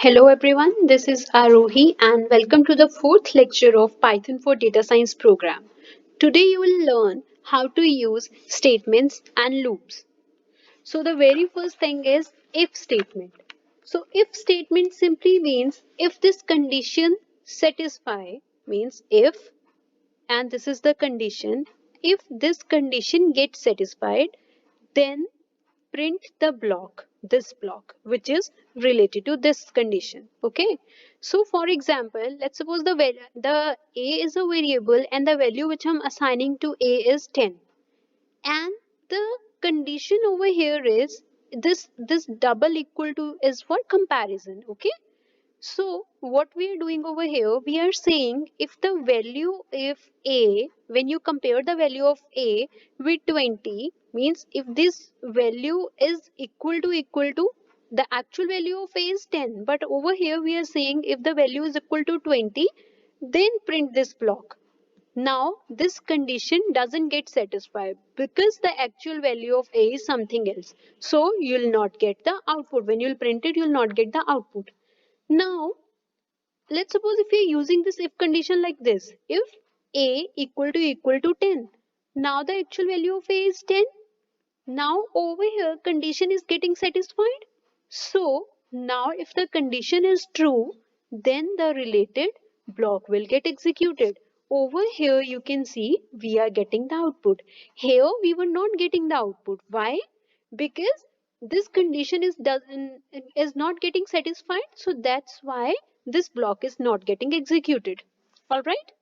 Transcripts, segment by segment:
Hello everyone, this is Aarohi and welcome to the fourth lecture of Python for Data Science program. Today you will learn how to use statements and loops. So the very first thing is if statement. So if statement simply means if this condition satisfy means if, and this is the condition, if this condition gets satisfied, then print the block, this block which is related to this condition. Okay, so for example, let's suppose the a is a variable and the value which I'm assigning to a is 10, and the condition over here is this double equal to is for comparison. Okay, so what we are doing over here, we are saying if the value if a, when you compare the value of a with 20, means if this value is equal to the actual value of a is 10, but over here we are saying if the value is equal to 20, then print this block. Now this condition doesn't get satisfied because the actual value of a is something else. So you'll not get the output. When you'll print it, you'll not get the output. Now let's suppose if you're using this if condition like this, if a equal to 10, now the actual value of a is 10. Now over here condition is getting satisfied. So now if the condition is true, then the related block will get executed. Over here you can see we are getting the output. Here we were not getting the output. Why? Because this condition is not getting satisfied, so that's why this block is not getting executed. All right,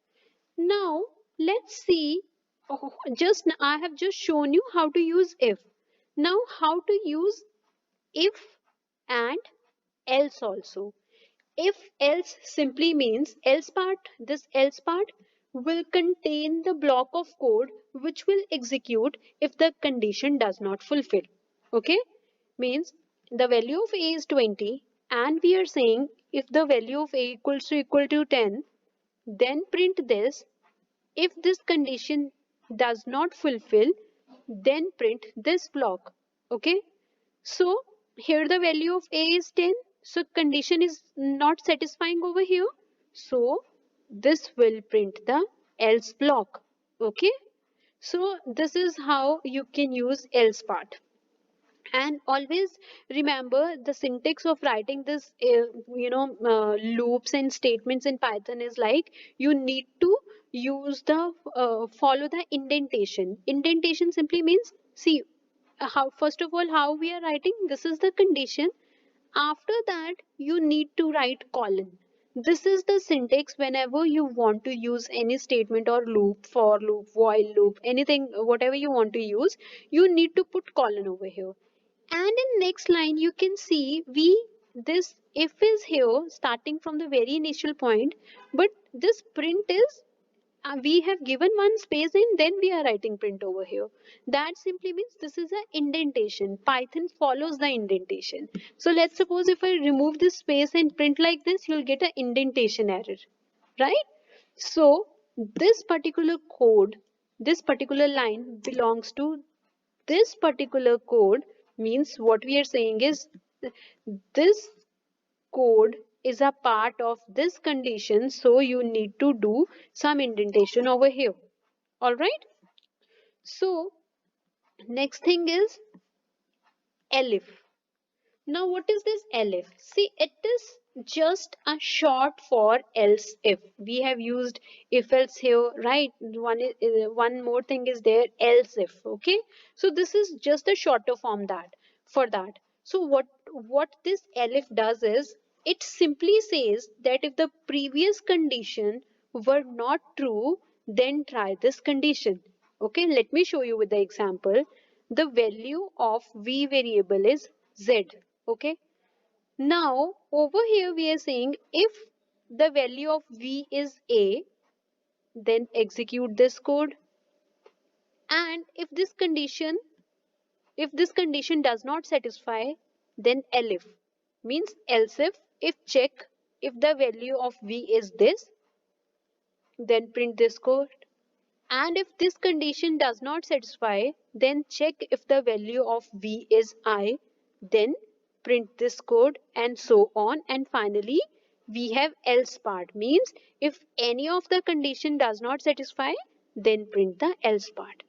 now let's see. Just I have just shown you how to use if. Now how to use if and else also. If else simply means else part, this else part will contain the block of code which will execute if the condition does not fulfill. Okay, means the value of a is 20 and we are saying if the value of a equal to 10, then print this. If this condition does not fulfill, then print this block. Okay, so here the value of a is 10, so condition is not satisfying over here, so this will print the else block. Okay, so this is how you can use else part. And always remember the syntax of writing this loops and statements in Python is like you need to use the follow the indentation simply means, see, how first of all how we are writing, this is the condition, after that you need to write colon. This is the syntax whenever you want to use any statement or loop, for loop, while loop, anything, whatever you want to use, you need to put colon over here. And in next line you can see we, this if is here starting from the very initial point, but this print is, we have given one space and then we are writing print over here. That simply means this is an indentation. Python follows the indentation. So let's suppose if I remove this space and print like this, you'll get an indentation error, right? So this particular code, this particular line belongs to this particular code, means what we are saying is this code is a part of this condition, so you need to do some indentation over here. All right, so next thing is elif. Now what is this elif? See, it is just a short for else if. We have used if else here, right? One more thing is there, else if. Okay, so this is just a shorter form that for that. So what this elif does is it simply says that if the previous condition were not true, then try this condition. Okay, let me show you with the example. The value of v variable is z. Okay, now over here we are saying if the value of v is a, then execute this code. And if this condition does not satisfy, then elif means else if check if the value of v is this, then print this code. And if this condition does not satisfy, then check if the value of v is I, then print this code, and so on. And finally, we have else part, means if any of the condition does not satisfy, then print the else part,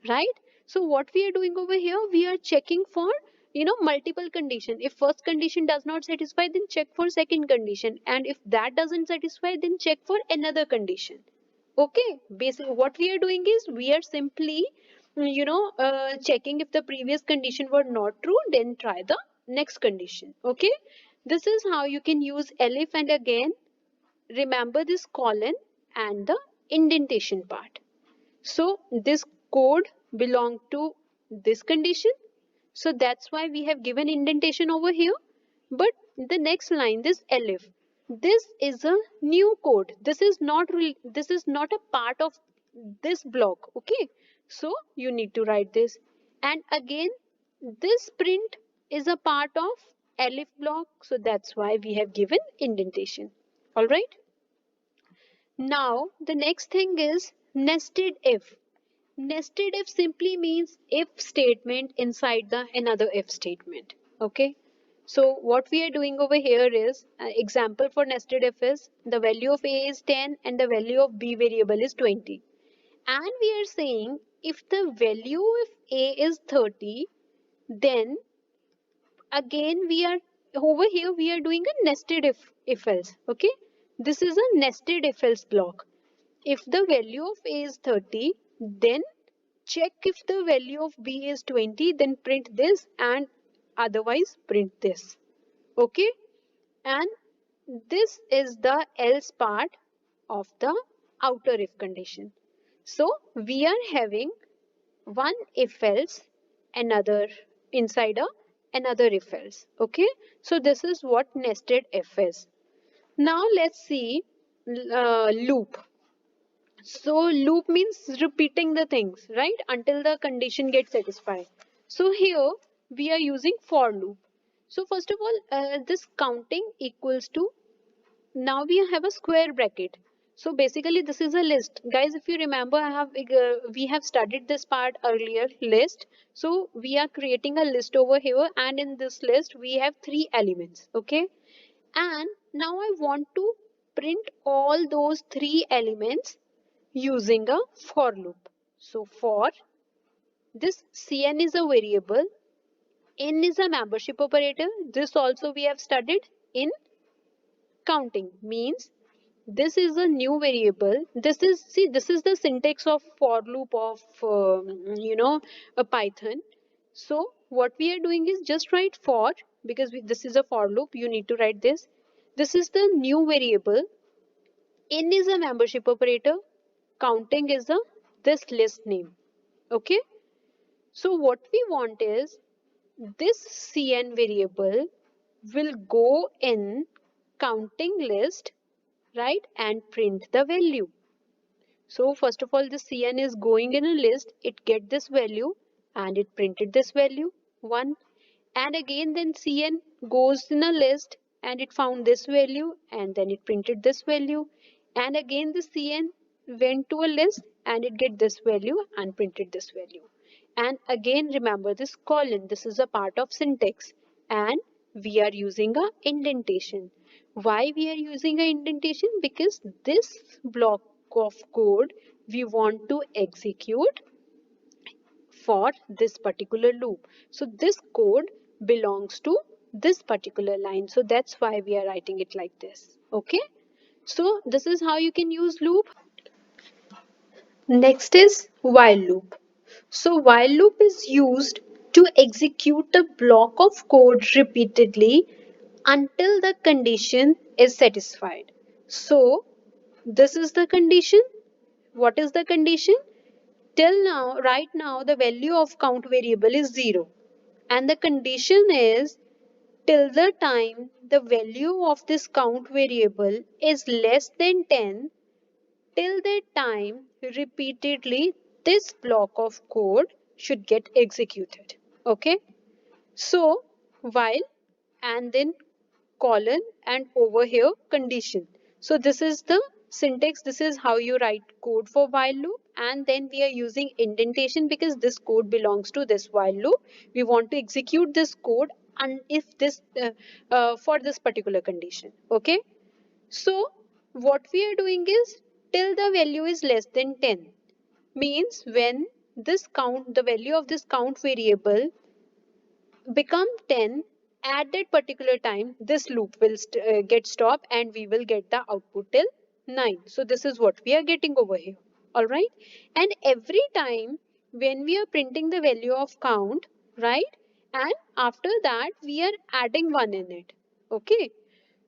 right? So what we are doing over here, we are checking for multiple condition. If first condition does not satisfy, then check for second condition, and if that doesn't satisfy, then check for another condition. Okay, basically what we are doing is we are simply checking if the previous condition were not true, then try the next condition. Okay, this is how you can use elif. And again, remember this colon and the indentation part. So this code belong to this condition, so that's why we have given indentation over here. But the next line, this elif, this is a new code. This is not a part of this block. Okay, so you need to write this. And again, this print is a part of elif block, so that's why we have given indentation. All right. Now the next thing is nested if. Nested if simply means if statement inside the another if statement. Okay. So what we are doing over here is example for nested if is the value of a is 10 and the value of b variable is 20. And we are saying if the value of a is 30, then again we are over here we are doing a nested if else. Okay, this is a nested if else block. If the value of a is 30, then check if the value of b is 20, then print this, and otherwise print this. Okay, and this is the else part of the outer if condition. So we are having one if else, another inside a another if else. Okay, so this is what nested if is. Now let's see loop. So loop means repeating the things, right, until the condition gets satisfied. So here we are using for loop. So first of all, this counting equals to, now we have a square bracket. So basically this is a list, guys. If you remember, we have studied this part earlier, list. So we are creating a list over here, and in this list we have three elements. Okay, and now I want to print all those three elements using a for loop. So for this, cn is a variable, n is a membership operator. This also we have studied in counting, means this is a new variable. This is the syntax of for loop of a Python. So what we are doing is just write for, because this is a for loop, you need to write this. This is the new variable, n is a membership operator, counting is a this list name. Okay, so what we want is this cn variable will go in counting list, right, and print the value. So first of all, the cn is going in a list, it get this value and it printed this value 1. And again then cn goes in a list and it found this value and then it printed this value. And again the cn went to a list and it get this value and printed this value. And again remember this colon, this is a part of syntax, and we are using a indentation. Why we are using a indentation? Because this block of code we want to execute for this particular loop. So this code belongs to this particular line. So that's why we are writing it like this. Okay. So this is how you can use loop. Next is while loop. So while loop is used to execute a block of code repeatedly until the condition is satisfied. So this is the condition. What is the condition? Till now, right now, the value of count variable is 0. And the condition is till the time the value of this count variable is less than 10, till that time repeatedly this block of code should get executed. Okay. So while and then colon and over here condition. So this is the syntax, this is how you write code for while loop. And then we are using indentation because this code belongs to this while loop. We want to execute this code and if this for this particular condition. Okay, so what we are doing is till the value is less than 10, means when this count, the value of this count variable become 10, at that particular time this loop will get stopped and we will get the output till 9. So this is what we are getting over here. All right, and every time when we are printing the value of count, right, and after that we are adding 1 in it. Okay,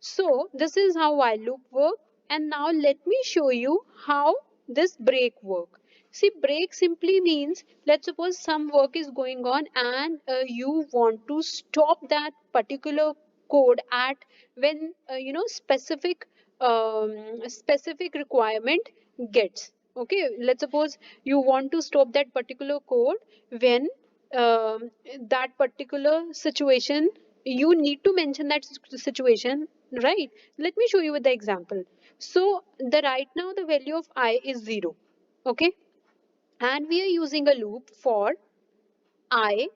so this is how while loop work. And now let me show you how this break work. See, break simply means, let's suppose some work is going on and you want to stop that particular code at when specific requirement gets. Okay, let's suppose you want to stop that particular code when that particular situation, you need to mention that situation, right? Let me show you with the example. So the right now the value of I is 0. Okay, and we are using a loop for I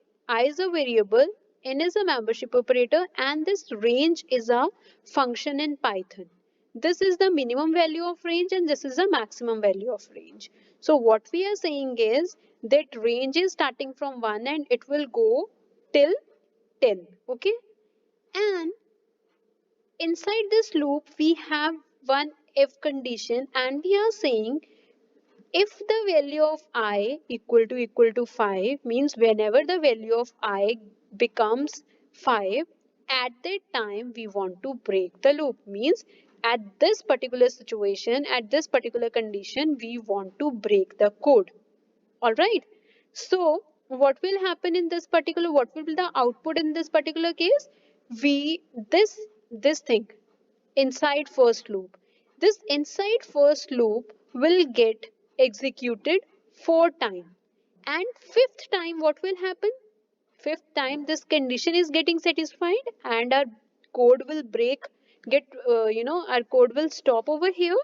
is a variable, n is a membership operator, and this range is a function in Python. This is the minimum value of range and this is the maximum value of range. So what we are saying is that range is starting from 1 and it will go till 10. Okay, and inside this loop we have one if condition, and we are saying if the value of I equal to 5, means whenever the value of I becomes 5, at that time we want to break the loop, means at this particular situation, at this particular condition we want to break the code. All right, so what will happen in this particular, what will be the output in this particular case? We this thing inside first loop, this inside first loop will get executed 4 times, and fifth time what will happen? Fifth time this condition is getting satisfied and our code will break, get our code will stop over here,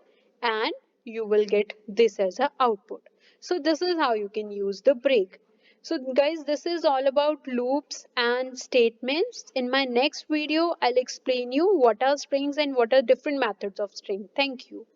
and you will get this as a output. So this is how you can use the break. So guys, this is all about loops and statements. In my next video I'll explain you what are strings and what are different methods of string. Thank you.